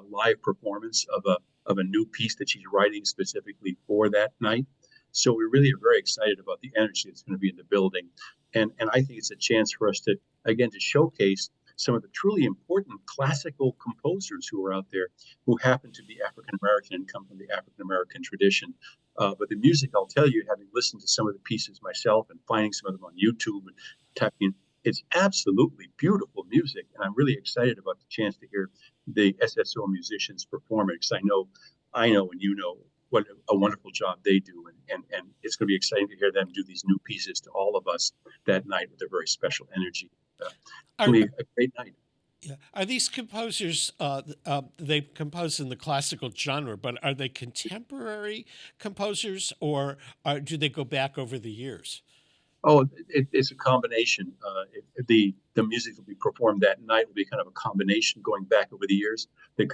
live performance of a new piece that she's writing specifically for that night. So we really are very excited about the energy that's going to be in the building. And I think it's a chance for us to showcase some of the truly important classical composers who are out there who happen to be African African American and come from the African American tradition. But the music, I'll tell you, having listened to some of the pieces myself and finding some of them on YouTube and tapping, it's absolutely beautiful music. And I'm really excited about the chance to hear the SSO musicians perform it, because I know, and you know what a wonderful job they do. And it's going to be exciting to hear them do these new pieces to all of us that night with a very special energy. It's going to be a great night. Yeah. Are these composers, they compose in the classical genre, but are they contemporary composers, or do they go back over the years? Oh, it's a combination. The music that will be performed that night will be kind of a combination going back over the years. The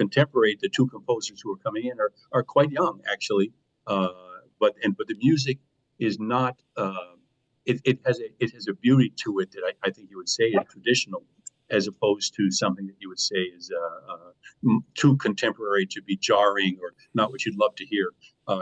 two composers who are coming in are quite young, actually. But the music is not. It has a beauty to it that I think you would say is traditional, as opposed to something that you would say is too contemporary to be jarring or not what you'd love to hear.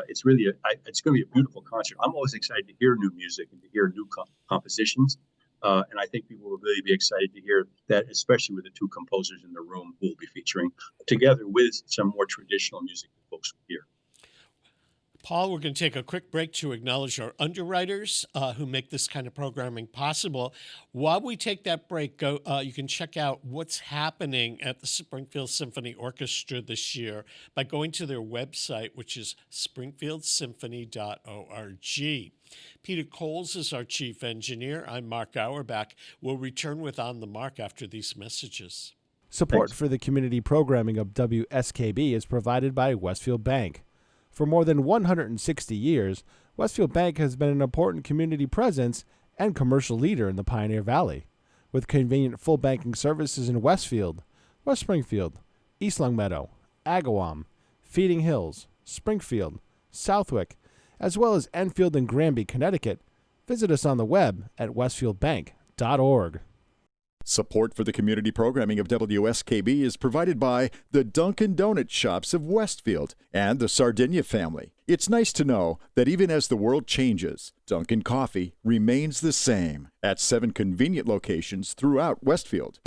It's really it's going to be a beautiful concert. I'm always excited to hear new music and to hear new compositions, and I think people will really be excited to hear that, especially with the two composers in the room who will be featuring, together with some more traditional music that folks will hear. Paul, we're going to take a quick break to acknowledge our underwriters who make this kind of programming possible. While we take that break, you can check out what's happening at the Springfield Symphony Orchestra this year by going to their website, which is springfieldsymphony.org. Peter Coles is our chief engineer. I'm Mark Auerbach. We'll return with On the Mark after these messages. Support Thanks. for the community programming of WSKB is provided by Westfield Bank. For more than 160 years, Westfield Bank has been an important community presence and commercial leader in the Pioneer Valley. With convenient full banking services in Westfield, West Springfield, East Longmeadow, Agawam, Feeding Hills, Springfield, Southwick, as well as Enfield and Granby, Connecticut, visit us on the web at westfieldbank.org. Support for the community programming of WSKB is provided by the Dunkin' Donut Shops of Westfield and the Sardinia family. It's nice to know that even as the world changes, Dunkin' Coffee remains the same at 7 convenient locations throughout Westfield.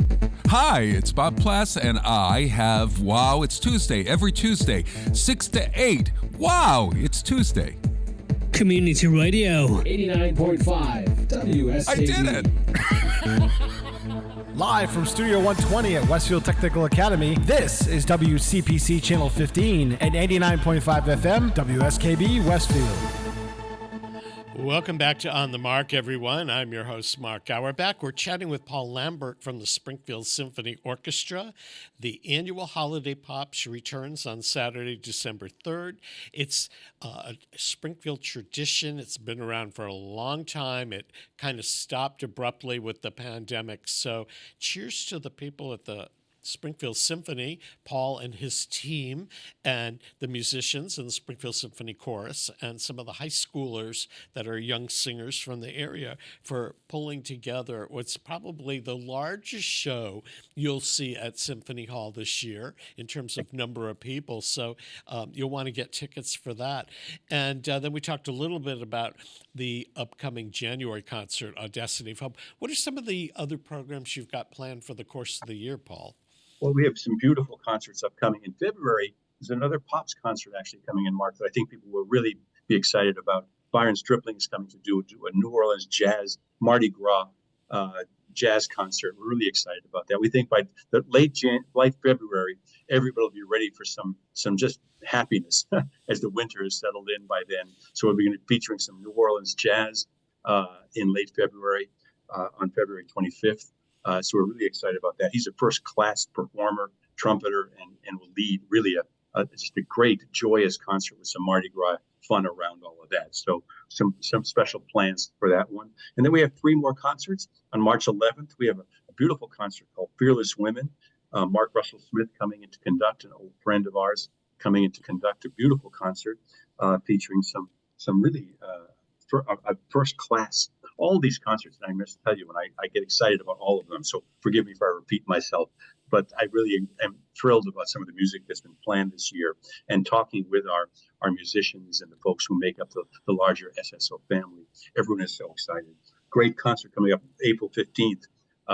Hi, it's Bob Plass, and I have Wow, It's Tuesday every Tuesday, 6 to 8. Wow, it's Tuesday. Community Radio. 89.5 WSKB. I did it! Live from Studio 120 at Westfield Technical Academy, this is WCPC Channel 15 and 89.5 FM, WSKB Westfield. Welcome back to On the Mark, everyone. I'm your host, Mark Auerbach. We're chatting with Paul Lambert from the Springfield Symphony Orchestra. The annual Holiday Pops returns on Saturday, December 3rd. It's a Springfield tradition. It's been around for a long time. It kind of stopped abruptly with the pandemic. So cheers to the people at the Springfield Symphony, Paul and his team, and the musicians in the Springfield Symphony Chorus, and some of the high schoolers that are young singers from the area for pulling together what's probably the largest show you'll see at Symphony Hall this year in terms of number of people. So you'll want to get tickets for that. And then we talked a little bit about the upcoming January concert, Audacity of Hope. What are some of the other programs you've got planned for the course of the year, Paul? Well, we have some beautiful concerts upcoming. In February, there's another Pops concert actually coming in, Mark, that I think people will really be excited about. Byron Stripling is coming to do a New Orleans jazz, Mardi Gras jazz concert. We're really excited about that. We think by the late February, everybody will be ready for some just happiness as the winter has settled in by then. So we'll be going to be featuring some New Orleans jazz in late February, on February 25th. So we're really excited about that. He's a first-class performer, trumpeter, and will lead really just a great, joyous concert with some Mardi Gras fun around all of that. So some special plans for that one. And then we have 3 more concerts. On March 11th, we have a beautiful concert called Fearless Women. Mark Russell Smith coming in to conduct, an old friend of ours coming in to conduct a beautiful concert featuring some really first-class. All these concerts, and I must tell you, and I get excited about all of them, so forgive me if I repeat myself, but I really am thrilled about some of the music that's been planned this year, and talking with our musicians and the folks who make up the larger SSO family. Everyone is so excited. Great concert coming up April 15th.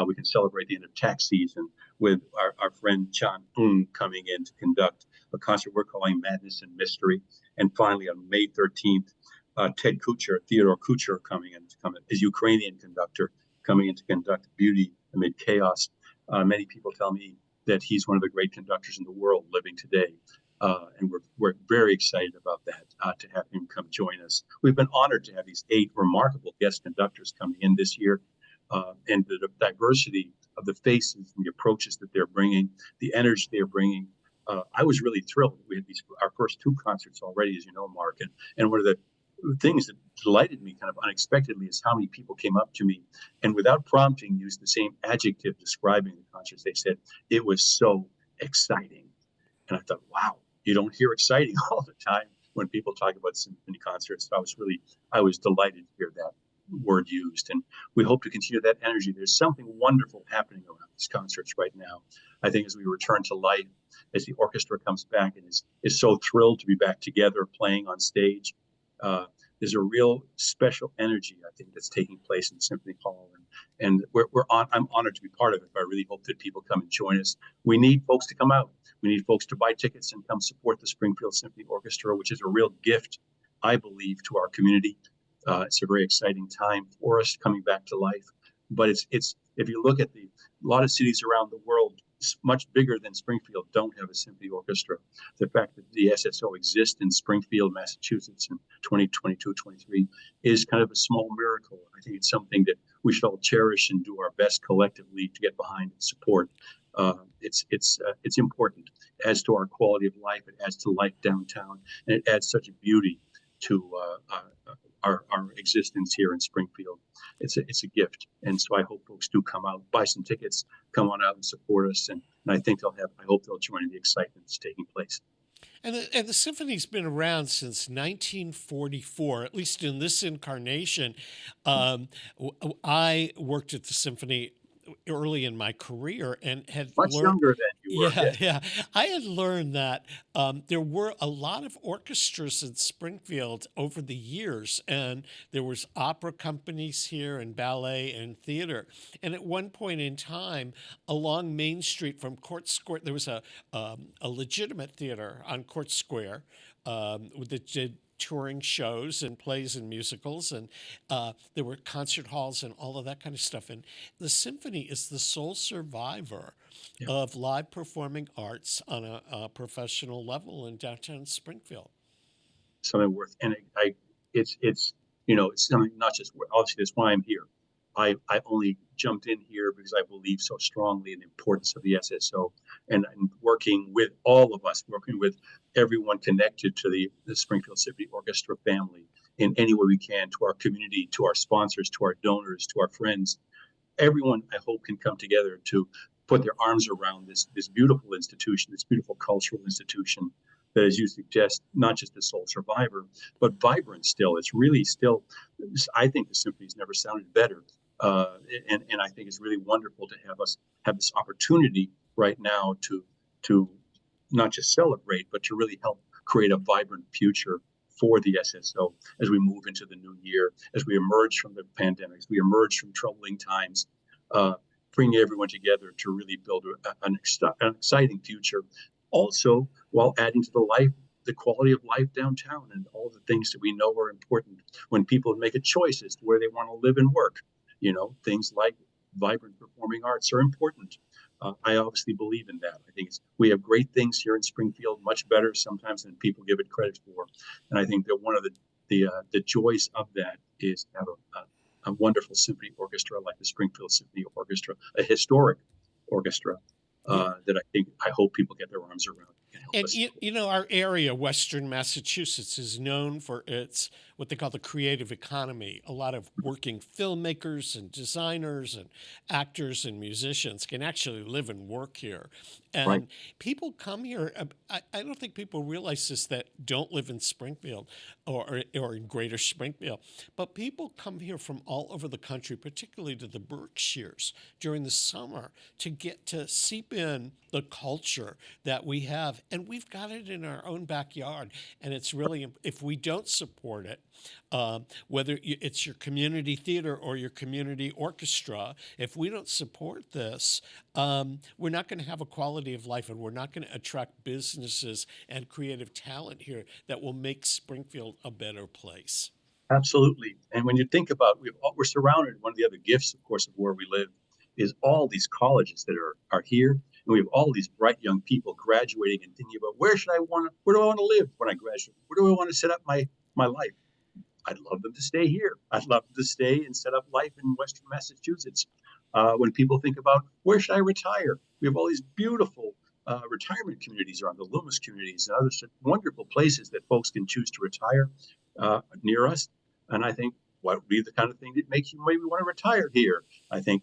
We can celebrate the end of tax season with our friend Chan Ung coming in to conduct a concert we're calling Madness and Mystery. And finally, on May 13th, Theodore Kucher, coming as Ukrainian conductor, coming in to conduct Beauty Amid Chaos. Many people tell me that he's one of the great conductors in the world living today. And we're very excited about that, to have him come join us. We've been honored to have these 8 remarkable guest conductors coming in this year, and the diversity of the faces and the approaches that they're bringing, the energy they're bringing. I was really thrilled. We had our first 2 concerts already, as you know, Mark, and one of the things that delighted me kind of unexpectedly is how many people came up to me and without prompting used the same adjective describing the concerts. They said, "It was so exciting." And I thought, wow, you don't hear exciting all the time when people talk about symphony concerts. So I was delighted to hear that word used. And we hope to continue that energy. There's something wonderful happening around these concerts right now. I think as we return to life, as the orchestra comes back and is so thrilled to be back together playing on stage, there's a real special energy, I think, that's taking place in Symphony Hall. And I'm honored to be part of it, but I really hope that people come and join us. We need folks to come out. We need folks to buy tickets and come support the Springfield Symphony Orchestra, which is a real gift, I believe, to our community. It's a very exciting time for us coming back to life. But it's if you look at a lot of cities around the world, much bigger than Springfield, don't have a symphony orchestra. The fact that the SSO exists in Springfield, Massachusetts in 2022-23 is kind of a small miracle. I think it's something that we should all cherish and do our best collectively to get behind and support. It's important. It adds to our quality of life. It adds to life downtown, and it adds such a beauty to our existence here in Springfield. It's a gift, and so I hope folks do come out, buy some tickets, come on out and support us, and I hope they'll join in the excitement that's taking place. And the symphony's been around since 1944, at least in this incarnation. I worked at the symphony early in my career and had much younger than you were. Yeah. I had learned that there were a lot of orchestras in Springfield over the years, and there was opera companies here and ballet and theater. And at one point in time, along Main Street from Court Square, there was a legitimate theater on Court Square that did touring shows and plays and musicals, and there were concert halls and all of that kind of stuff. And the symphony is the sole survivor of live performing arts on a professional level in downtown Springfield. Something worth, and it's something not just obviously that's why I'm here. I only jumped in here because I believe so strongly in the importance of the SSO, and working with all of us, working with everyone connected to the Springfield Symphony Orchestra family in any way we can, to our community, to our sponsors, to our donors, to our friends. Everyone, I hope, can come together to put their arms around this beautiful institution, this beautiful cultural institution that, as you suggest, not just a sole survivor, but vibrant still. It's really still, I think the symphony's never sounded better. And I think it's really wonderful to have this opportunity right now to not just celebrate, but to really help create a vibrant future for the SSO as we move into the new year, as we emerge from the pandemic, as we emerge from troubling times, bringing everyone together to really build an exciting future. Also, while adding to the quality of life downtown and all the things that we know are important when people make a choice as to where they want to live and work. Things like vibrant performing arts are important. I obviously believe in that. I think we have great things here in Springfield, much better sometimes than people give it credit for. And I think that one of the joys of that is to have a wonderful symphony orchestra like the Springfield Symphony Orchestra, a historic orchestra that I hope people get their arms around. And our area, Western Massachusetts, is known for its what they call the creative economy. A lot of working filmmakers and designers and actors and musicians can actually live and work here. And people come here. I don't think people realize this that don't live in Springfield or in greater Springfield. But people come here from all over the country, particularly to the Berkshires during the summer, to get to seep in the culture that we have and we've got it in our own backyard. And it's really, if we don't support it, whether it's your community theater or your community orchestra, if we don't support this, we're not going to have a quality of life, and we're not going to attract businesses and creative talent here that will make Springfield a better place. Absolutely. And when you think about, we're surrounded, one of the other gifts, of course, of where we live is all these colleges that are here. And we have all these bright young people graduating and thinking about where do I want to live when I graduate? Where do I want to set up my life? I'd love them to stay here. I'd love them to stay and set up life in Western Massachusetts. When people think about where should I retire? We have all these beautiful retirement communities around, the Loomis communities and other wonderful places that folks can choose to retire near us. And I think what would be the kind of thing that makes you maybe want to retire here? I think,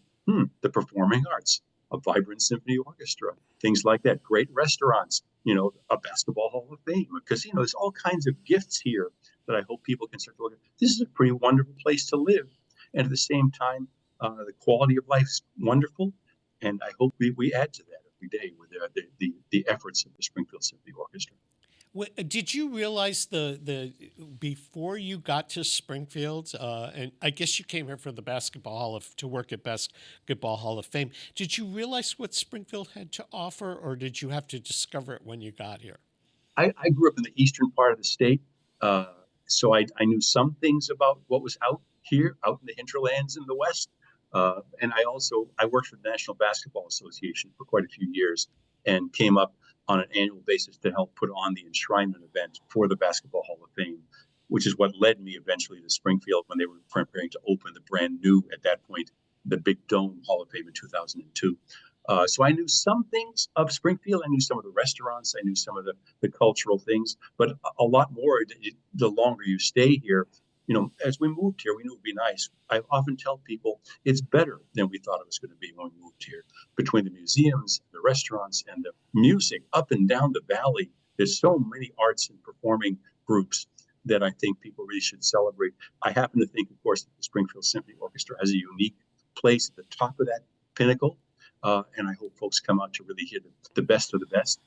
the performing arts, a vibrant symphony orchestra, things like that, great restaurants, a basketball hall of fame, because, there's all kinds of gifts here that I hope people can start to look at. This is a pretty wonderful place to live. And at the same time, the quality of life is wonderful. And I hope we add to that every day with the efforts of the Springfield Symphony Orchestra. Did you realize before you got to Springfield, and I guess you came here for the to work at Basketball Hall of Fame, did you realize what Springfield had to offer, or did you have to discover it when you got here? I grew up in the eastern part of the state, so I knew some things about what was out here, out in the hinterlands in the west. And I worked for the National Basketball Association for quite a few years and came up on an annual basis to help put on the enshrinement event for the Basketball Hall of Fame, which is what led me eventually to Springfield when they were preparing to open the brand new, at that point, the Big Dome Hall of Fame in 2002. So I knew some things of Springfield. I knew some of the restaurants. I knew some of the cultural things, but a lot more the longer you stay here. As we moved here, we knew it'd be nice. I often tell people it's better than we thought it was going to be when we moved here. Between the museums, the restaurants, and the music up and down the valley, there's so many arts and performing groups that I think people really should celebrate. I happen to think, of course, that the Springfield Symphony Orchestra has a unique place at the top of that pinnacle, and I hope folks come out to really hear the best of the best.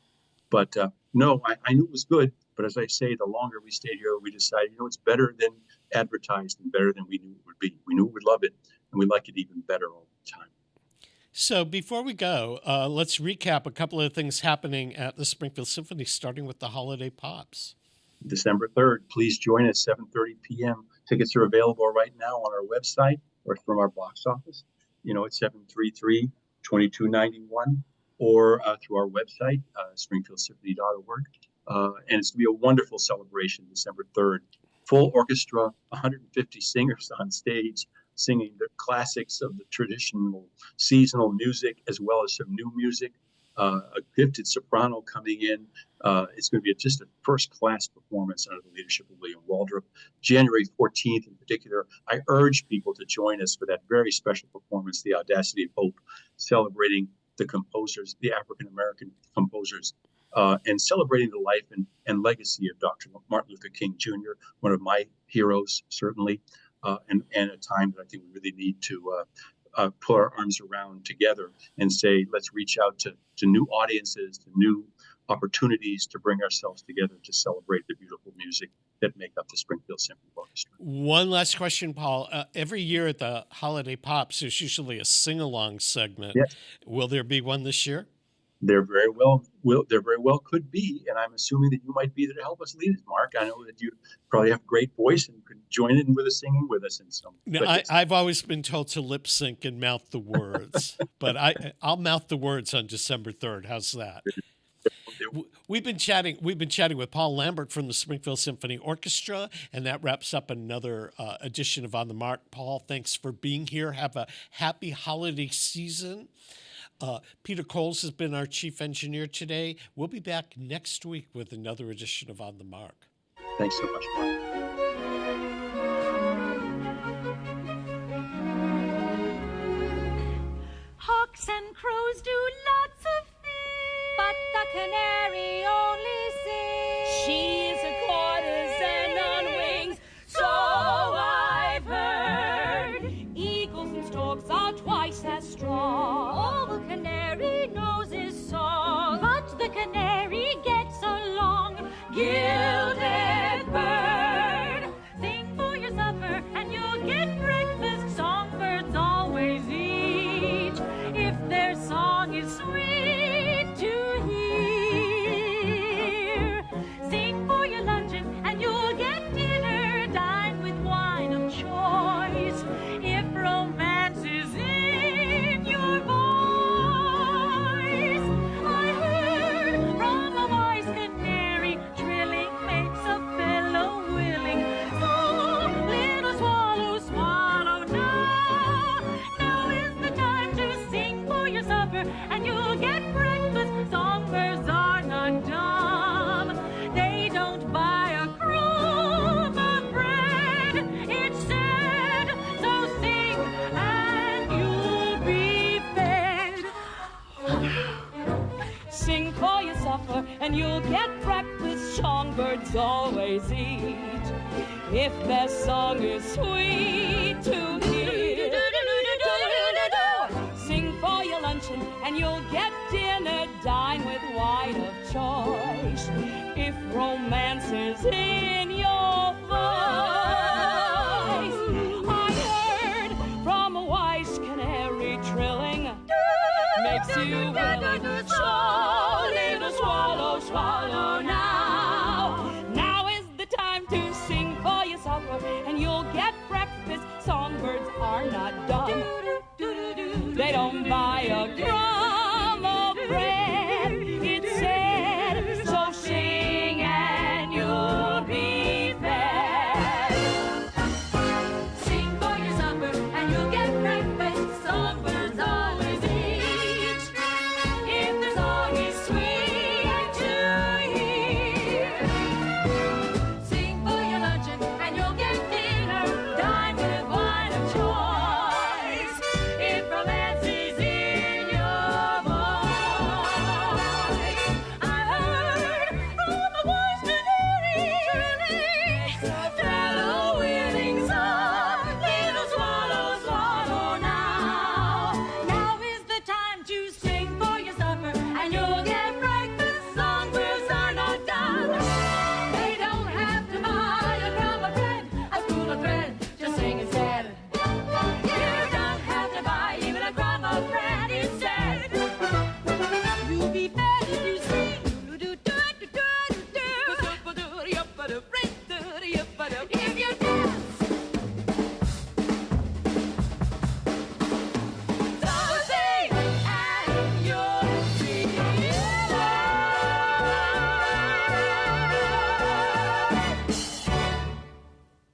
But no, I knew it was good. But as I say, the longer we stayed here, we decided, it's better than advertised and better than we knew it would be. We knew we'd love it, and we like it even better all the time. So before we go, let's recap a couple of things happening at the Springfield Symphony, starting with the Holiday Pops. December 3rd, please join us, 7:30 p.m. Tickets are available right now on our website or from our box office, at 733-2291 or through our website, springfieldsymphony.org. And it's going to be a wonderful celebration, December 3rd. Full orchestra, 150 singers on stage, singing the classics of the traditional seasonal music, as well as some new music. A gifted soprano coming in. It's going to be just a first-class performance under the leadership of William Waldrop. January 14th in particular, I urge people to join us for that very special performance, The Audacity of Hope, celebrating the composers, the African-American composers, and celebrating the life and legacy of Dr. Martin Luther King Jr., one of my heroes, certainly, and a time that I think we really need to put our arms around together and say, let's reach out to new audiences, to new opportunities to bring ourselves together to celebrate the beautiful music that make up the Springfield Symphony Orchestra. One last question, Paul. Every year at the Holiday Pops, there's usually a sing-along segment. Yes. Will there be one this year? There very well could be, and I'm assuming that you might be there to help us lead it, Mark. I know that you probably have a great voice and could join in with us singing with us in some. No, I've always been told to lip sync and mouth the words, but I'll mouth the words on December 3rd. How's that? We've been chatting with Paul Lambert from the Springfield Symphony Orchestra, and that wraps up another edition of On the Mark. Paul, thanks for being here. Have a happy holiday season. Peter Coles has been our chief engineer today. We'll be back next week with another edition of On the Mark. Thanks so much, Mark. Hawks and crows do lots of things, but the canary only sings. She is a courtesan on wings, so I've heard. Eagles and storks are twice as strong. All the canary knows is song, but the canary gets gilded bird. Sing for your supper and you'll get breakfast. Songbirds always eat if their song is sweet to hear. Sing for your luncheon and you'll get dinner. Dine with wine of choice if romance is in your voice. I heard from a wise canary, trilling makes a fellow willing. So little swallow, swallow now. Now is the time to sing for your supper and you'll get breakfast. Songbirds are not dumb. They don't buy a crumb of bread. It's said, so sing and you'll be fed. Sing for your supper and you'll get breakfast. Songbirds always eat if their song is sweet to hear. Sing for your luncheon and you'll get dinner. Dine with wine of choice if romance is in your voice. I heard from a wise canary, trilling makes you willing. So little swallow, swallow now.